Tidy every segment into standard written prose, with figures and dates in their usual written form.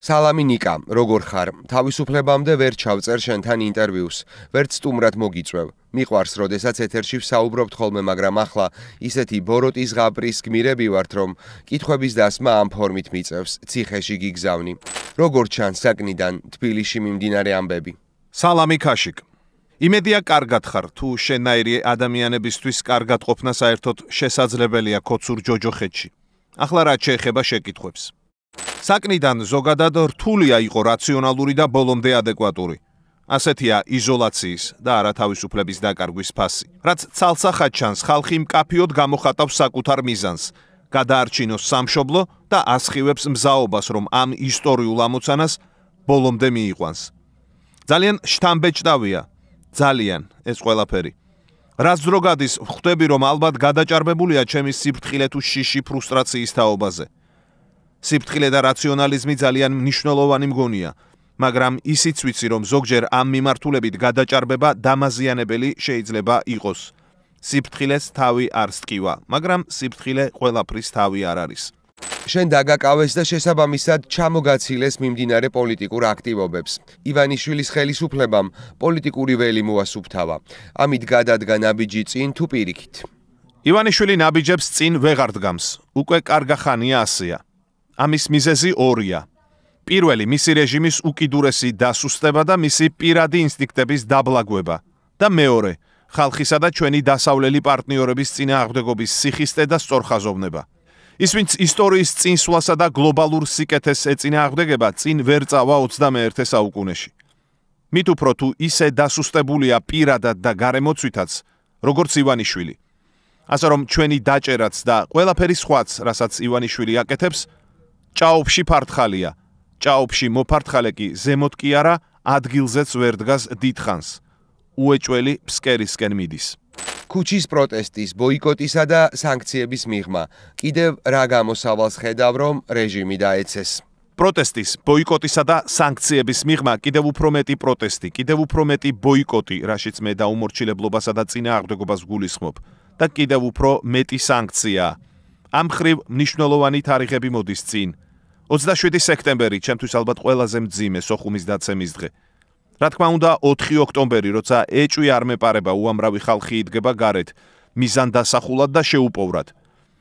სალამი ნიკა, როგორ ხარ? თავისუფლებამდე ვერ ჩავწერ შენთან ინტერვიუს, ვერც სტუმრად მოგიწვევ. მიყვარს, როდესაც ეთერში ვსაუბრობთ ხოლმე, მაგრამ ახლა ისეთი ბოროტის ღაპრის გმირები ვართ, რომ კითხვების დასმა ამ ფორმით მიწევს, ციხეში გიგზავნი. როგორ ჩანს საკნიდან თბილისში მიმდინარე ამბები? სალამი ქაშიკ. იმედია კარგად ხარ, თუ შენაირი ადამიანებისთვის კარგად ყოფნა საერთოდ შესაძლებელია ქოცურ ჯოჯოხეთში. ახლა რაც შეეხება შეკითხვებს. საკნიდან ზოგადად რთულია იყო რაციონალური და ბოლომდე ადეკვატური. ასეთია იზოლაციის და არა თავისუფლების დაკარგვის ფასი. რაც ცალსახად ჩანს, ხალხი მკაფიოდ გამოხატავს საკუთარ მიზანს, გადაარჩინოს სამშობლო და ასხივებს მზაობას, რომ ამ ისტორიულ ამოცანას ბოლომდე მიიყვანს. ძალიან შთამბეჭდავია, ძალიან ეს ყველაფერი. რაც დრო გადის, ხვდები, რომ ალბათ გადაჭარბებულია ჩემი სიფრთხილე თუ შიში ფრუსტრაციის თაობაზე. სიფრთხილე და რაციონალიზმი ძალიან მნიშვნელოვანი მგონია, მაგრამ ისიც ვიცი, რომ ზოგჯერ ამ მიმართულებით გადაჭარბება დამაზიანებელი შეიძლება იყოს. სიფრთხილეს თავი არ სტკივა, მაგრამ სიფრთხილე ყველაფრის თავი არ არის. შენ დაგაკავეს და შესაბამისად ჩამოგაცილეს მიმდინარე პოლიტიკურ აქტივობებს. ივანიშვილის ხელისუფლებამ პოლიტიკური ველი მოასუფთავა. ამით გადადგა ნაბიჯი წინ თუ პირიქით? ივანიშვილი ნაბიჯებს წინ ვეღარ დგამს. უკვე კარგა ხანია ასეა. ამის მიზეზი ორია. პირველი, მისი რეჟიმის უკიდურესი დასუსტება და მისი პირადი ინსტინქტების დაბლაგვება. და მეორე, ხალხისა და ჩვენი დასავლელი პარტნიორების წინააღმდეგობის სიხისტე და სწორხაზოვნება. ის, ვინც ისტორიის წინსვლასა და გლობალურ სიკეთეს ეწინააღმდეგება, წინ ვერ წავა 21 საუკუნეში. მით უფრო თუ ისე დასუსტებულია პირადად და გარემოცვითაც, როგორც ივანიშვილი. ასე რომ ჩვენი დაჭერაც და ყველაფერი სხვაც, რასაც ივანიშვილი აკეთებს, ჭაობში ფართხალია. ჭაობში მოფართხალე კი ზემოთ კი არა, ადგილზეც ვერ დგას დიდხანს. უეჭველი ფსკერისკენ მიდის. ქუჩის პროტესტის, ბოიკოტისა და სანქციების მიღმა. კიდევ რა გამოსავალს ხედავ, რომ რეჟიმი დაეცეს? პროტესტის, ბოიკოტისა და სანქციების მიღმა კიდევ უფრო მეტი პროტესტი, კიდევ უფრო მეტი ბოიკოტი, რაშიც მე დაუმორჩილებლობასა და წინააღმდეგობას გულისხმობ, და კიდევ უფრო მეტი სანქცია. ამ ხრივ მნიშვნელოვანი თარიღები მოდის წინ. 27 სექტემბერი, ჩემთვის ალბათ ყველაზე მძიმე სოხუმის დაცემის დღე. რა თქმა უნდა, 4 ოქტომბერი, როცა ეჭვი არ მეპარება, უამრავი ხალხი იდგება გარეთ, მიზანდასახულად და შეუპოვრად.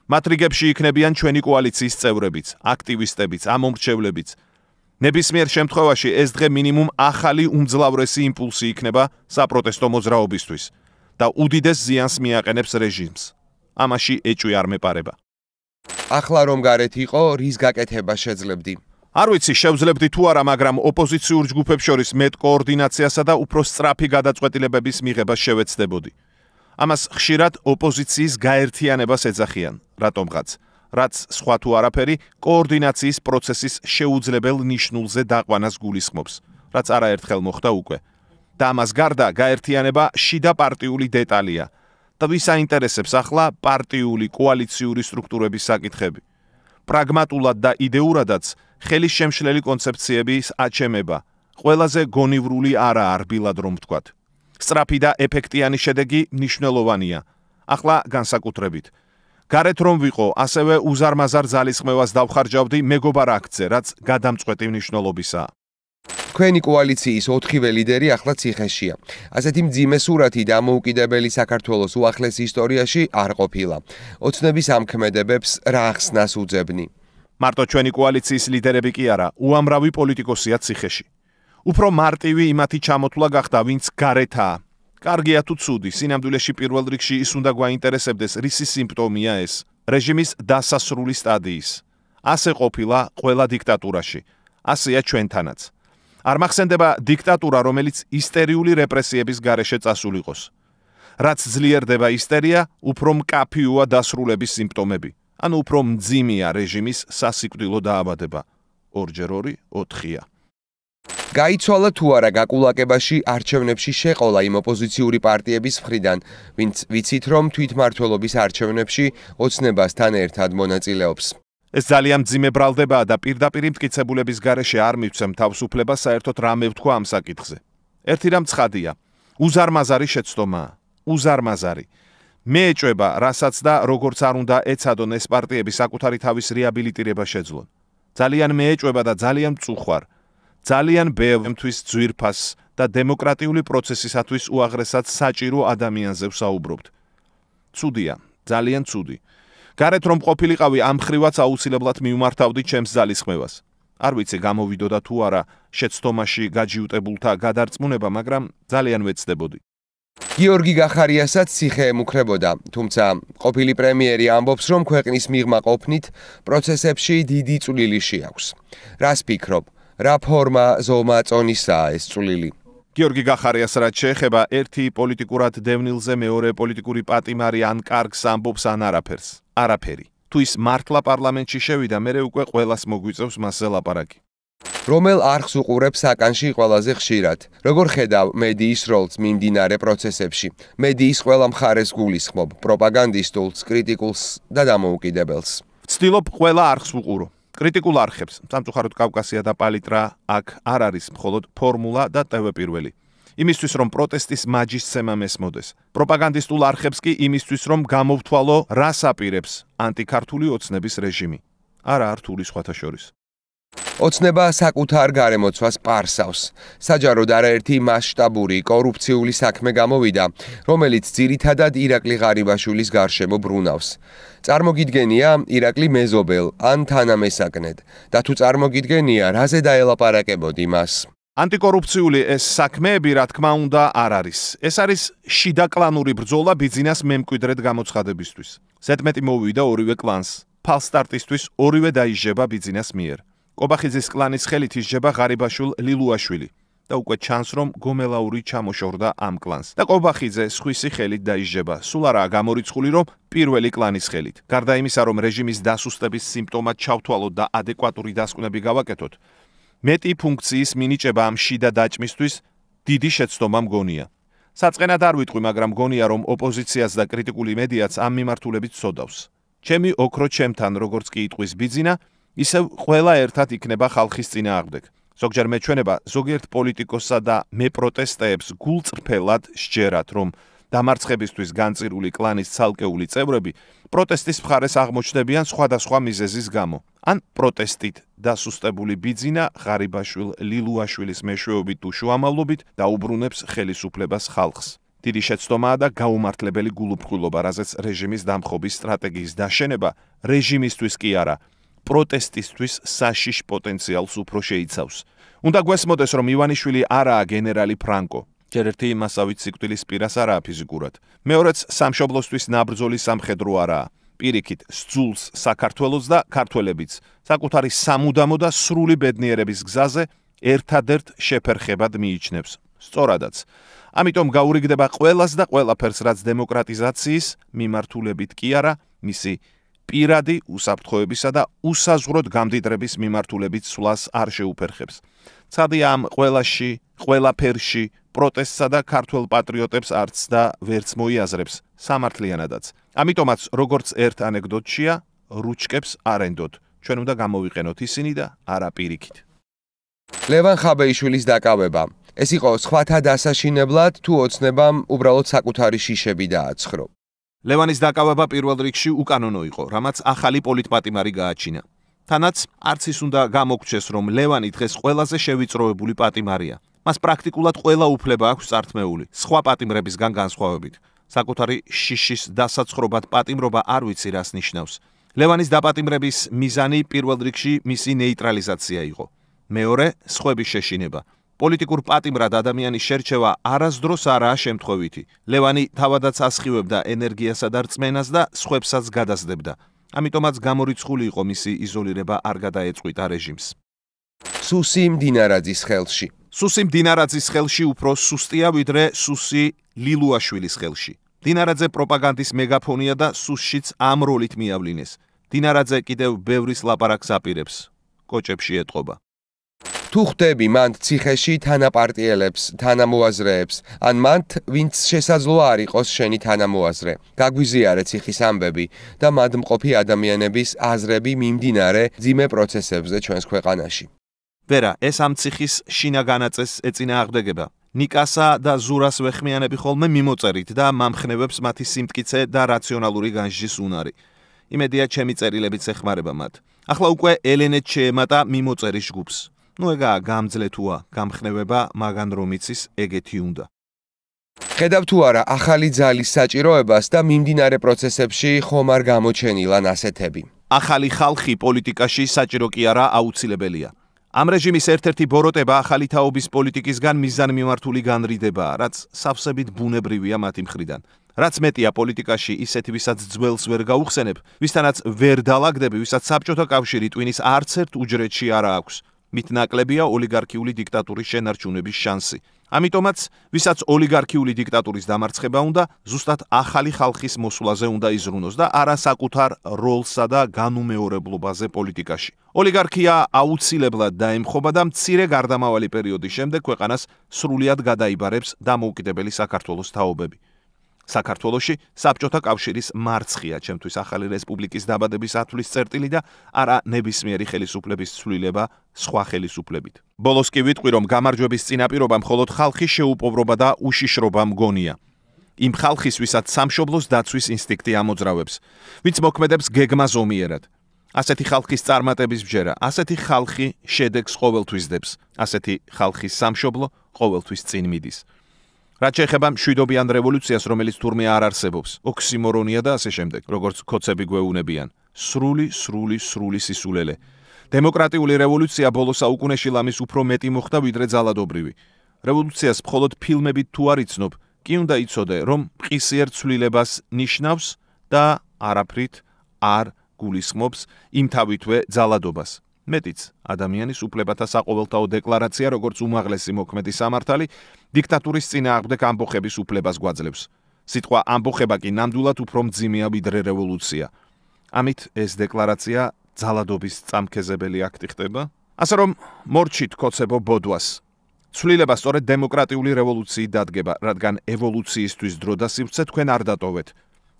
მათ რიგებში იქნებიან ჩვენი კოალიციის წევრებიც, აქტივისტებიც, ამომრჩევლებიც. ნებისმიერ შემთხვევაში ეს დღე მინიმუმ ახალი უმძლავრესი იმპულსი იქნება საპროტესტო მოძრაობისთვის და უდიდეს ზიანს მიაყენებს რეჟიმს. ამაში ეჭვი არ მეპარება. ახლა რომ გარეთ იყო, რის გაკეთება შეძლებდი? არ ვიცი, შევძლებდი თუ არა, მაგრამ ოპოზიციურ ჯგუფებს შორის მეტ კოორდინაციასა და უფრო სწრაფი გადაწყვეტილებების მიღებას შევეცდებოდი. ამას ხშირად ოპოზიციის გაერთიანებას ეძახიან, რატომღაც, რაც სხვა თუ არაფერი კოორდინაციის პროცესის შეუძლებელ ნიშნულზე დაყვანას გულისხმობს, რაც არაერთხელ მოხდა უკვე. და ამას გარდა გაერთიანება შიდა პარტიული დეტალია. და ვის აინტერესებს ახლა პარტიული კოალიციური სტრუქტურების საკითხები. პრაგმატულად და იდეურადაც ხელის შემშლელი კონცეფციების აჩემება, ყველაზე გონივრული არა არბილად რომ ვთქვათ. სწრაფი და ეფექტიანი შედეგი მნიშვნელოვანია. ახლა განსაკუთრებით. გარეთ რომ ვიყო, ასევე უზარმაზარ ძალისხმევას დავხარჯავდი მეგობარ აქტზე, რაც გადამწყვეტი მნიშვნელობისაა. თქვენი კოალიციის 4 ლიდერი ახლა ციხეშია. ასეთი მძიმე სურათი დამოუკიდებელი საქართველოს უახლეს ისტორიაში არ ყოფილა. ოცნების ამქმედებებს რა ახსნას უძებნი? მარტო ჩვენი კოალიციის ლიდერები კი არა, უამრავი პოლიტიკოსია ციხეში. უფრო მარტივი იმათი ჩამოთვლა გახდა, ვინც გარეთაა. კარგია თუ ცუდი, სინამდვილეში პირველ რიგში ის უნდა გვაინტერესებდეს, რისი სიმპტომია ეს, რეჟიმის დასასრული სტადიის. ასე ყოფილა ყველა დიქტატურაში. ასეა ჩვენთანაც. არ მახსენდება დიქტატურა, რომელიც ისტერიული რეპრესიების გარეშე წასულიყოს. რაც ძლიერდება ისტერია, უფრო მკაფიოა დასრულების სიმპტომები. ანუ უფრო მძიმეა რეჟიმის სასიკვდილო დაავადება. 2x2 4-ია. გაიცვალა თუ არა გაკულაკებაში არჩევნებში შეყოლა იმ ოპოზიციური პარტიების მხრიდან, ვინც ვიცით, რომ თვითმმართველობის არჩევნებში ოცნებასთან ერთად მონაწილეობს. ეს ძალიან მძიმე ბრალდებაა და პირდაპირ მტკიცებულების გარეშე არ მივცემ თავისუფლებას საერთოდ რამე ვთქვა ამ საკითხზე. ერთი რამ ცხადია, უზარმაზარი შეცდომაა, უზარმაზარი. მე ეჭვება, რასაც და როგორც არ უნდა ეცადონ ეს პარტიები საკუთარი თავის რეაბილიტირება შეძლონ. ძალიან მეეჭვება და ძალიან მწუხვარ. ძალიან ბევრთვის ძვირფას და დემოკრატიული პროცესისათვის უაღრესად საჭირო ადამიანზე ვსაუბრობთ. ცუდია, ძალიან ცუდი. გარეთ რომ ყოფილიყავი ამ ხრივაც აუცილებლად მივმართავდი ჩემს ძალისხმევას. არ ვიცი გამოვიდოდა თუ არა შეცდომაში გაჯიუტებულთა გადარწმუნება, მაგრამ ძალიან ვეცდებოდი. გიორგი გახარიასაც ციხე ემუქრებოდა, თუმცა ყოფილი პრემიერი ამბობს, რომ ქვეყნის მიღმა ყოფნით პროცესებში დიდი წვლილი შეაქვს. რას ფიქრობ? რა ფორმა ზომა წონისაა ეს წვლილი? გიორგი გახარიას რაც შეეხება ერთი პოლიტიკურად დევნილზე მეორე პოლიტიკური პატიმარი ან კარგს ამბობს ან არაფერს. არაფერი. თუ ის მართლა პარლამენტში შევიდა, მერე უკვე ყველას მოგვიწევს მასზე ლაპარაკი. რომელ არხს უყურებს საკანში ყველაზე ხშირად? როგორ ხედავ მედიის როლს მიმდინარე პროცესებში? მედიის ყველა მხარეს გულისხმობ, პროპაგანდისტულს, კრიტიკულს და დამოუკიდებელს. ვცდილობ ყველა არხს ვუყურო. კრიტიკულ არხებს, სამწუხაროდ კავკასია და პალიტრა აქ არ არის მხოლოდ ფორმულა და ტევ პირველი. იმისთვის რომ პროტესტის მაჯისცემა მესმოდეს. პროპაგანდისტულ არხებს კი იმისთვის რომ გამოვთვალო რას აპირებს ანტიქართული ოცნების რეჟიმი. არა რთული სხვათა შორის. ოცნება საკუთარ გარემოცვას პარსავს. საჯაროდ არაერთი მასშტაბური კორუფციული საქმე გამოვიდა, რომელიც ძირითადად ირაკლი ღარიბაშვილის გარშემო ბრუნავს. წარმოგიდგენია ირაკლი მეზობელ ან თანამესაკნედ და თუ წარმოგიდგენია, რაზე დაელაპარაკებოდი მას? ანტიკორუფციული ეს საქმეები, რა თქმა უნდა, არ არის. ეს არის შიდა კლანური ბრძოლა ბიძინას მემკვიდრედ გამოცხადებისთვის. ზედმეტი მოვიდა ორივე კლანს. ფალსტარტისთვის ორივე დაიჟება ბიძინას მიერ. კობახიძის კლანის ხელით ისჯება ღარიბაშვილ ლილუაშვილი და უკვე ჩანს რომ გომელაური ჩამოშორდა ამ კლანს და კობახიძე სხვისი ხელით დაიჟება. სულ არაა გამორიცხული რომ პირველი კლანის ხელით. გარდა იმისა რომ რეჟიმის დასუსტების სიმპტომად ჩავთვალოთ და ადეკვატური დასკვნები გავაკეთოთ, მეტი ფუნქციის მინიჭება ამ შიდა დაჭმისთვის დიდი შეცდომა მგონია. საწყენად არ ვიტყვი, მაგრამ მგონია რომ ოპოზიციას და კრიტიკული მედიაც ამ მიმართულებით ცოდავს. ჩემი ოქრო ჩემთან, როგორც კი იტყვის ბიძინა, ისევ ყველა ერთად იქნება ხალხის წინააღმდეგ. ზოგჯერ მეჩვენება ზოგიერთ პოლიტიკოსსა და მეპროტესტეებს გულწრფელად სჯერათ, რომ დამარცხებისთვის განწირული კლანის ცალკეული წევრები პროტესტის მხარეს აღმოჩნდებიან სხვადასხვა მიზეზის გამო. ან პროტესტით დასუსტებული ბიძინა ღარიბაშვილ ლილუაშვილის მეშვეობით თუ შუამავლობით დაუბრუნებს ხელისუფლებას ხალხს. დიდი შეცდომაა და გაუმართლებელი გულუბრყვილობა, რაზეც რეჟიმის დამხობის სტრატეგიის დაშენება რეჟიმისთვის კი არა, პროტესტისთვის საშიშ პოტენციალს უფრო შეიცავს. უნდა გვესმოდეს, რომ ივანიშვილი არაა გენერალი ფრანკო. ჯერ ერთი იმასავით სიკვდილის პირას არაა ფიზიკურად. მეორეც სამშობლოსთვის ნაბრძოლის სამხედრო არაა. პირიქით, სძულს საქართველოს და ქართველებიც საკუთარი სამუდამო და სრული ბედნიერების გზაზე ერთადერთ შეფერხებად მიიჩნევს. სწორადაც. ამიტომ გაურიგდება ყველას და ყველაფერს, რაც დემოკრატიზაციის მიმართულებით კი არა, მისი პირადი უსაფრთხოებისა და უსაზღვროდ გამდიდრების მიმართულებით სვლას არ შეუფერხებს. ცადია ამ ყველაფერში პროტესტსა და ქართველ პატრიოტებს არც და ვერც მოიაზრებს სამართლიანადაც. ამიტომაც როგორც ერთ ანეკდოტშია, რუჩკებს არენდოთ. ჩვენ უნდა გამოვიყენოთ ისინი და არა პირიქით. ლევან ხაბეიშვილის დაკავება. ეს იყო სხვათა დასაშინებლად თუ ოცნებამ უბრალოდ საკუთარი შიშები დააცხრო? ლევანის დაკავება პირველ რიგში უკანონო იყო, რამაც ახალი პოლიტპატიმარი გააჩინა. თანაც არც ის უნდა გამოგჩეს, რომ ლევანი დღეს ყველაზე შევიწროებული პატიმარია. მას პრაქტიკულად ყველა უფლება აქვს წართმეული, სხვა პატიმრებისგან განსხვავებით. საკუთარი შიშის დასაცხრობად პატიმრობა არ ვიცი რას ნიშნავს. ლევანის დაპატიმრების მიზანი პირველ რიგში მისი ნეიტრალიზაცია იყო. მეორე, სხვების შეშინება. პოლიტიკურ პატიმრად ადამიანის შერჩევა არასდროს არაა შემთხვევითი. ლევანი თავადაც ასხივებდა ენერგიასა და რწმენას და სხვებსაც გადასდებდა. ამიტომაც გამორიცხული იყო მისი იზოლირება არ გადაეწყვიტა რეჟიმს. სუსი მდინარაძის ხელში. სუსი მდინარაძის ხელში უფრო სუსტია ვიდრე სუსი ლილუაშვილის ხელში. მდინარაძე პროპაგანდის მეგაფონია და სუსშიც ამ როლით მიავლინეს. მდინარაძე კიდევ ბევრის ლაპარაკს აპირებს. კოჭებში ეტყობა. თუ ხვდები მანდ ციხეში თანაპარტიელებს, თანამოაზრეებს, ან მანდ ვინც შესაძლოა არ იყოს შენი თანამოაზრე, გაგვიზიარე ციხის ამბები და მადმყოფი ადამიანების აზრები მიმდინარე ძიმე პროცესებზე ჩვენს ქვეყანაში. ვერა, ეს ამ ციხის შინაგანაწესს ეწინააღმდეგება. ნიკასა და ზურას ვეხმიანები ხოლმე მიმოწერით და მამხნევებს მათი სიმტკიცე და რაციონალური განსჯის უნარი. იმედია ჩემი წერილებიც ეხმარება მათ. ახლა უკვე ელენეთ შეემატა მიმოწერის ჯგუფს. ნუ ეგა გამძლე თუა, გამხნევება მაგან რომ იცის ეგეთი უნდა. ხედავ თუ არა ახალი ძალის საჭიროებას და მიმდინარე პროცესებში ხომ არ გამოჩენილან ასეთები. ახალი ხალხი პოლიტიკაში საჭირო კი არა, აუცილებელია. ამ რეჟიმის ერთ-ერთი ბოროტება ახალი თაობის პოლიტიკისგან მიზანმიმართული განრიდებაა, რაც სავსებით ბუნებრივია მათი მხრიდან. რაც მეტია პოლიტიკაში ისეთი, ვისაც ძველს ვერ გაუხსენებ, ვისთანაც ვერ დალაგდები, ვისაც საბჭოთა კავშირი ტვინის არც ერთ უჯრედში არ აქვს. მით ნაკლებია ოლიგარქიული დიქტატურის შენარჩუნების შანსი. ამიტომაც, ვისაც ოლიგარქიული დიქტატურის დამარცხება უნდა, ზუსტად ახალი ხალხის მოსვლაზე უნდა იზრუნოს და არა საკუთარ როლსა და განუმეორებლობაზე პოლიტიკაში. ოლიგარქია აუცილებლად დაემხობა და მცირე გარდამავალი პერიოდის შემდეგ ქვეყანას სრულად გადაიბარებს დამოუკიდებელი საქართველოს თაობები. საქართველოში საბჭოთა კავშირის მარცხია ჩემთვის ახალი რესპუბლიკის დაბადების ათვლის წერტილი და არა ნებისმიერი ხელისუფლების ცვლილება სხვა ხელისუფლებით. ბოლოს კი ვიტყვი, რომ გამარჯვების წინაპირობა მხოლოდ ხალხის შეუპოვრობა და უშიშრობა მგონია. იმ ხალხის, ვისაც სამშობლოს დაცვის ინსტინქტი ამოძრავებს, ვინც მოქმედებს გეგმა ზომიერად. ასეთი ხალხის წარმატების ბჯერა, ასეთი ხალხი შედეგს ყოველთვის დებს, ასეთი ხალხის სამშობლო ყოველთვის წინ მიდის. რაც შეეხება მშვიდობიან რევოლუციას, რომელიც თურმე არ არსებობს, ოქსიმორონია და ასე შემდეგ, როგორც ქოცები გვეუბნებიან. სრული სისულელე. დემოკრატიული რევოლუცია ბოლო საუკუნეში ლამის უფრო მეტი მოხდა, ვიდრე ძალადობრივი. რევოლუციას მხოლოდ ფილმებით თუ არ იცნობ, კი უნდა იცოდე, რომ მყისიერ ცვლილებას ნიშნავს და არაფრით არ გულისხმობს იმთავითვე ძალადობას. მეტიც, ადამიანის უფლებათა საყოველთაო დეკლარაცია, როგორც უმაღლესი მოქმედი სამართალი, დიქტატურის წინააღმდეგ ამბოხების უფლებას გვაძლევს. სიტყვა ამბოხება კი ნამდვილად უფრო მძიმეა ვიდრე რევოლუცია. ამით ეს დეკლარაცია ძალადობის წამქეზებელი აქტი ხდება. ასე რომ, მორჩით ქოცებო ბოდვას. ცვლილება სწორედ დემოკრატიული რევოლუციით დადგება, რადგან ევოლუციისთვის დრო და სივრცე თქვენ არ დატოვეთ.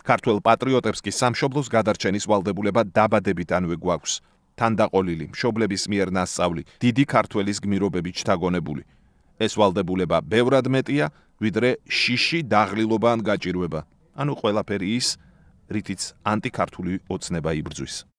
ქართველ პატრიოტებს კი სამშობლოს გადარჩენის ვალდებულება დაბადებიდანვე გვაქვს. თანდაყოლილი, მშობლების მიერ ნასწავლი, დიდი ქართველის გმირობებით შთაგონებული. ეს ვალდებულება ბევრად მეტია, ვიდრე შიში დაღლილობა ან გაჭირვება. ანუ ყველაფერი ის, რითიც ანტიქართული ოცნება იბრძვის.